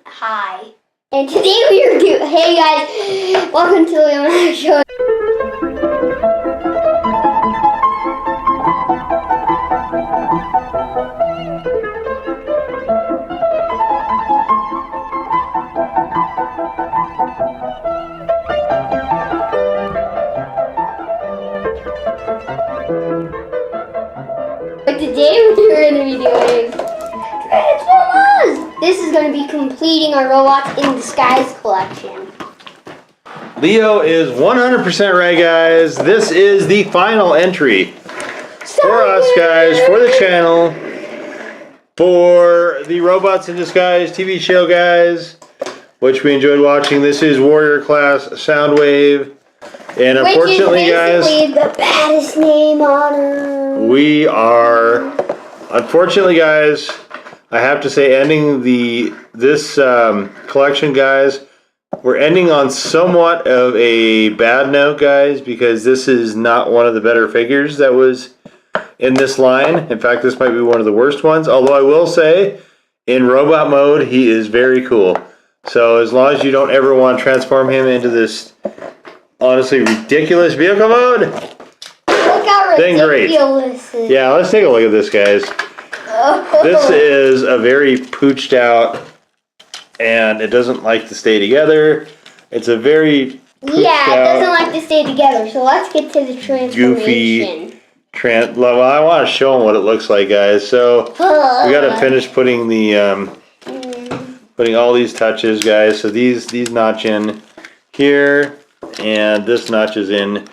Hi. And today we are doing. Hey guys, welcome to the show. But today we're going to be doing Transformers! This is going to be completing our Robots in Disguise collection. Leo is 100% right, guys. This is the final entry for us, guys, for the channel, for the Robots in Disguise TV show, guys, which we enjoyed watching. This is Warrior Class Soundwave. And unfortunately, guys, the baddest name on Earth. we are, unfortunately, guys, I have to say, ending this collection, guys. We're ending on somewhat of a bad note, guys, because this is not one of the better figures that was in this line. In fact, this might be one of the worst ones. Although I will say, in robot mode, he is very cool. So as long as you don't ever want to transform him into this honestly ridiculous vehicle mode, Look how ridiculous it is. Yeah, let's take a look at this, guys. Oh. This is a very pooched out, and it doesn't like to stay together. It's a very it doesn't like to stay together. So let's get to the transformation. Goofy well, I want to show them what it looks like, guys. So we got to finish putting the putting all these touches, guys. So these notch in here, and this notch is in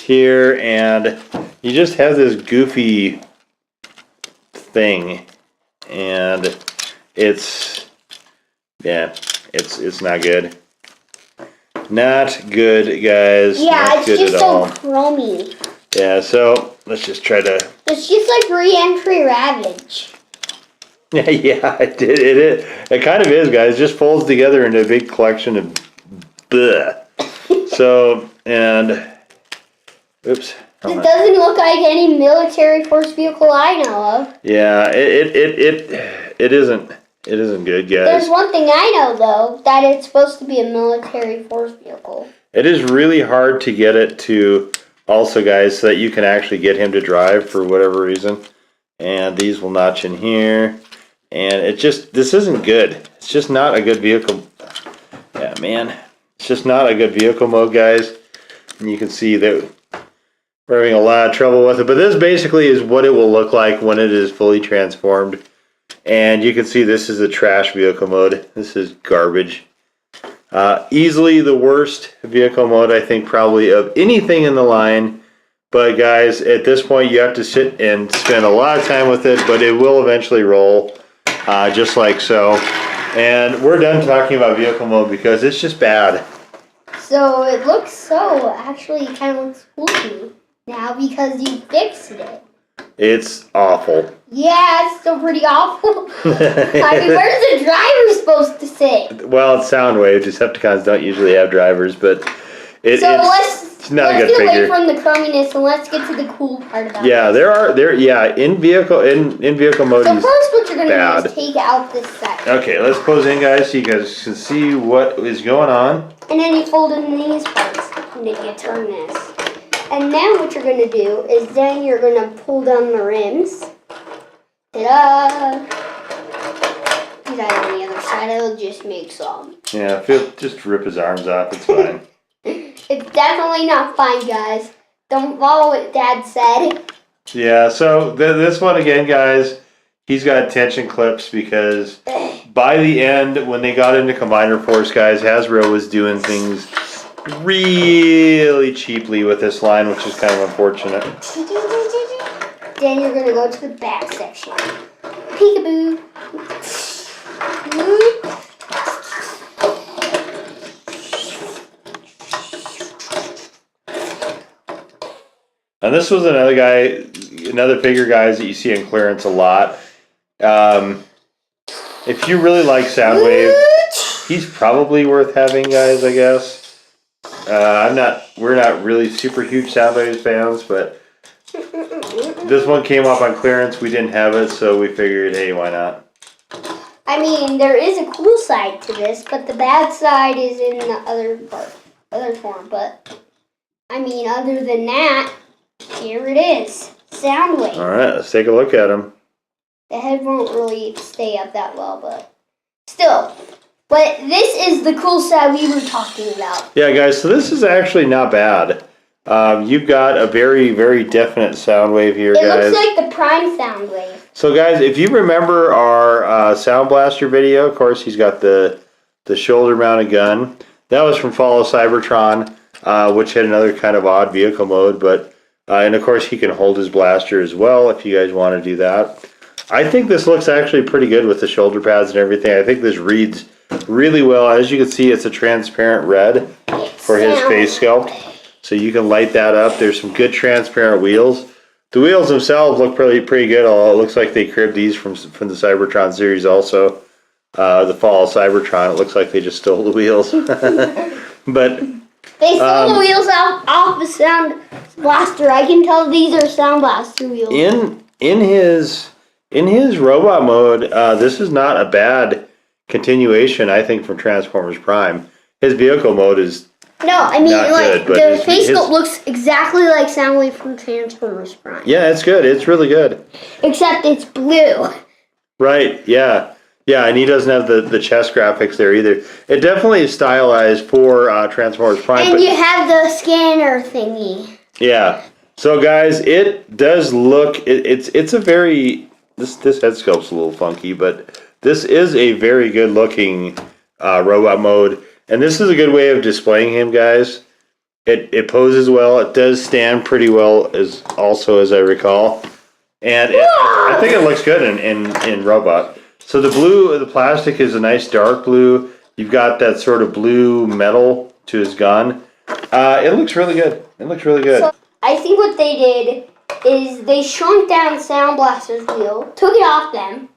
here, and you just have this goofy thing, and it's not good. Not good, guys. Yeah, not it's good just at so all. chromy. Yeah, so let's just try to. It's just like re-entry Ravage. Yeah, it kind of is, guys. It just folds together into a big collection of bleh. So, and oops. It doesn't look like any military force vehicle I know of. Yeah, it isn't good, guys. There's one thing I know though, that it's supposed to be a military force vehicle. It is really hard to get it to also, guys, so that you can actually get him to drive for whatever reason. And these will notch in here. And this isn't good. It's just not a good vehicle. Yeah, man. It's just not a good vehicle mode, guys. And you can see that we're having a lot of trouble with it. But this basically is what it will look like when it is fully transformed. And you can see this is a trash vehicle mode. This is garbage. Easily the worst vehicle mode, I think, probably of anything in the line. But guys, at this point, you have to sit and spend a lot of time with it. But it will eventually roll, just like so. And we're done talking about vehicle mode because it's just bad. So it looks so, actually it kind of looks cool to me now because you fixed it. It's awful. Yeah, it's still pretty awful. I mean, where's the driver supposed to sit? Well, it's Soundwave. Decepticons don't usually have drivers, but it's not a good get figure. Away from the crumminess and let's get to the cool part about it. In vehicle mode. So first, what you're gonna do is take out this side. Okay, let's close in, guys, so you guys can see what is going on. And then you fold in these parts, and then you turn this. And then what you're gonna do is then you're gonna pull down the rims. Ta-da! Do that on the other side. It'll just make some. Yeah, just rip his arms off. It's fine. It's definitely not fine, guys. Don't follow what Dad said. Yeah, so this one again, guys, he's got tension clips because by the end, when they got into Combiner Force, guys, Hasbro was doing things really cheaply with this line, which is kind of unfortunate. Then you're gonna go to the back section. Peekaboo. And this was another figure, guys, that you see in clearance a lot. If you really like Soundwave, he's probably worth having, guys, I guess. We're not really super huge Soundwave fans, but this one came up on clearance. We didn't have it, so we figured, hey, why not? I mean, there is a cool side to this, but the bad side is in the other form. But I mean, other than that, here it is, Soundwave. All right, let's take a look at them. The head won't really stay up that well, but still. But this is the cool side we were talking about. Yeah, guys, so this is actually not bad. You've got a very, very definite sound wave here, guys. It looks like the Prime Soundwave. So, guys, if you remember our Sound Blaster video, of course, he's got the shoulder-mounted gun. That was from Fall of Cybertron, which had another kind of odd vehicle mode. But and, of course, he can hold his blaster as well if you guys want to do that. I think this looks actually pretty good with the shoulder pads and everything. I think this reads really well. As you can see, it's a transparent red for his face sculpt. So you can light that up. There's some good transparent wheels. The wheels themselves look pretty good. Although it looks like they cribbed these from the Cybertron series also. The Fall of Cybertron, it looks like they just stole the wheels. But they stole the wheels off the Sound Blaster. I can tell these are Sound Blaster wheels. In his robot mode, this is not a bad continuation, I think, from Transformers Prime. His vehicle mode is I mean, not like, good, the face sculpt looks exactly like Soundwave from Transformers Prime. Yeah, it's good. It's really good. Except it's blue. Right, yeah. Yeah, and he doesn't have the chest graphics there either. It definitely is stylized for Transformers Prime. And you have the scanner thingy. Yeah. So, guys, it does look... It's a very... This head sculpt's a little funky, but this is a very good-looking robot mode. And this is a good way of displaying him, guys. It poses well. It does stand pretty well, as I recall. And I think it looks good in robot. So the plastic is a nice dark blue. You've got that sort of blue metal to his gun. It looks really good. So I think what they did is they shrunk down Sound Blaster's wheel, took it off him.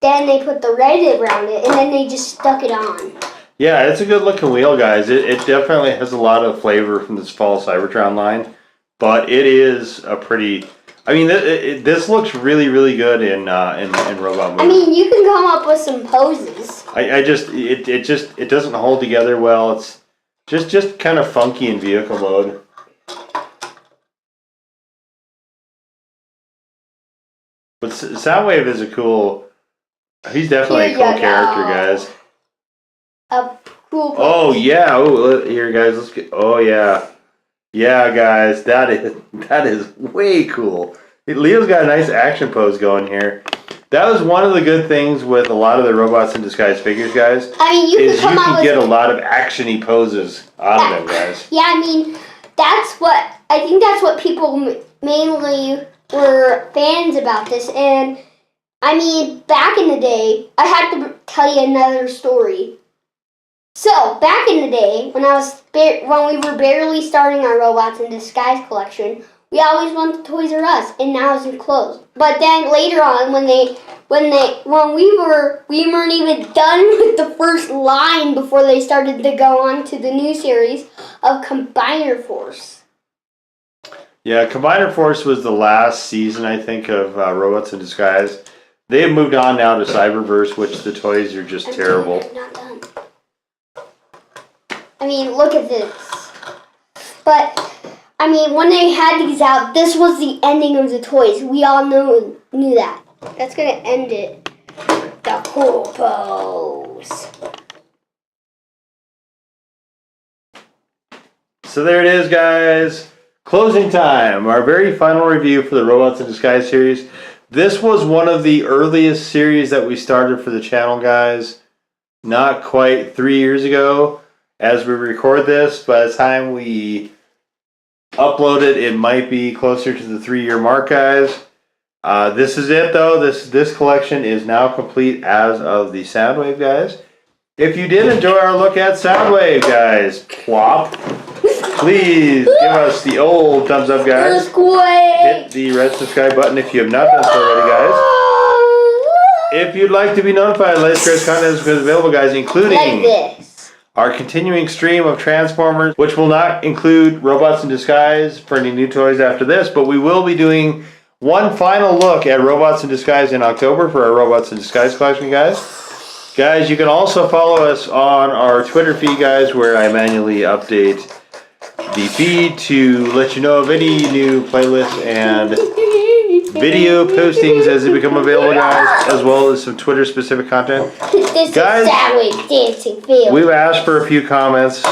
Then they put the red around it, and then they just stuck it on. Yeah, it's a good looking wheel, guys. It definitely has a lot of flavor from this Fall Cybertron line, but it is a pretty... I mean, this looks really, really good in robot mode. I mean, you can come up with some poses. It doesn't hold together well. It's just kind of funky in vehicle mode. But Soundwave is a cool... He's definitely a cool character, guys. A cool pose. Oh, yeah. Oh, here, guys. Let's get... Oh, yeah. Yeah, guys. That is way cool. Leo's got a nice action pose going here. That was one of the good things with a lot of the Robots in Disguise figures, guys. I mean, you can get a lot of action-y poses out of them, guys. Yeah, I mean, I think that's what people mainly were fans about this. And I mean, back in the day, I had to tell you another story. So, back in the day, when we were barely starting our Robots in Disguise collection, we always went to Toys R Us, and now it's closed. But then later on, when we weren't even done with the first line before they started to go on to the new series of Combiner Force. Yeah, Combiner Force was the last season, I think, of Robots in Disguise. They have moved on now to Cyberverse, which the toys are just terrible. I'm not done. I mean, look at this. But, I mean, when they had these out, this was the ending of the toys. We all knew that. That's going to end it. The cool pose. So there it is, guys. Closing time. Our very final review for the Robots in Disguise series. This was one of the earliest series that we started for the channel, guys. Not quite 3 years ago. As we record this, by the time we upload it, it might be closer to the 3-year mark, guys. This is it, though. This collection is now complete as of the Soundwave, guys. If you did enjoy our look at Soundwave, guys, plop, please give us the old thumbs up, guys. Hit the red subscribe button if you have not done so already, guys. If you'd like to be notified, latest greatest content is available, guys, including... Like this. Our continuing stream of Transformers, which will not include Robots in Disguise for any new toys after this, but we will be doing one final look at Robots in Disguise in October for our Robots in Disguise collection, guys. Guys, you can also follow us on our Twitter feed, guys, where I manually update the feed to let you know of any new playlists and video postings as they become available, guys, as well as some Twitter-specific content. This Guys, is Soundwave dancing field. We've asked for a few comments,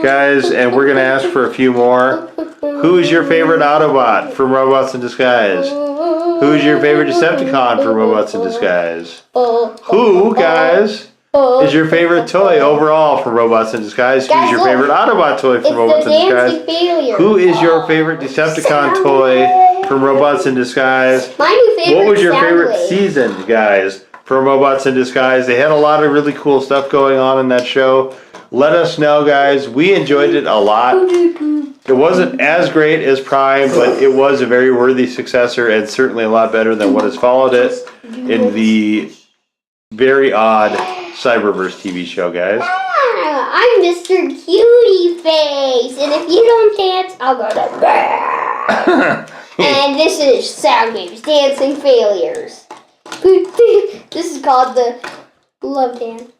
guys, and we're going to ask for a few more. Who is your favorite Autobot from Robots in Disguise? Who is your favorite Decepticon from Robots in Disguise? Who, guys, is your favorite toy overall from Robots in Disguise? Who's your favorite Autobot toy from Robots in Disguise? Who is your favorite Decepticon toy from Robots in Disguise? My new favorite. What was your favorite Soundwave. season, guys, from Robots in Disguise? They had a lot of really cool stuff going on in that show. Let us know, guys. We enjoyed it a lot. It wasn't as great as Prime, but it was a very worthy successor and certainly a lot better than what has followed it in the very odd Cyberverse TV show, guys. I'm Mr. Cutie Face, and if you don't dance, I'll go to bed. And this is Soundwave's Dancing Failures. This is called the Love Dance.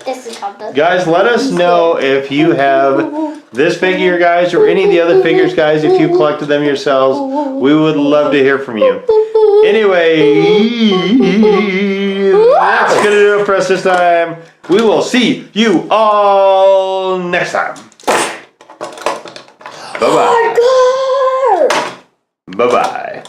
This is called the... Guys, let us know if you have this figure, guys, or any of the other figures, guys, if you collected them yourselves. We would love to hear from you. Anyway, that's going to do it for us this time. We will see you all next time. Bye-bye. Bye-bye.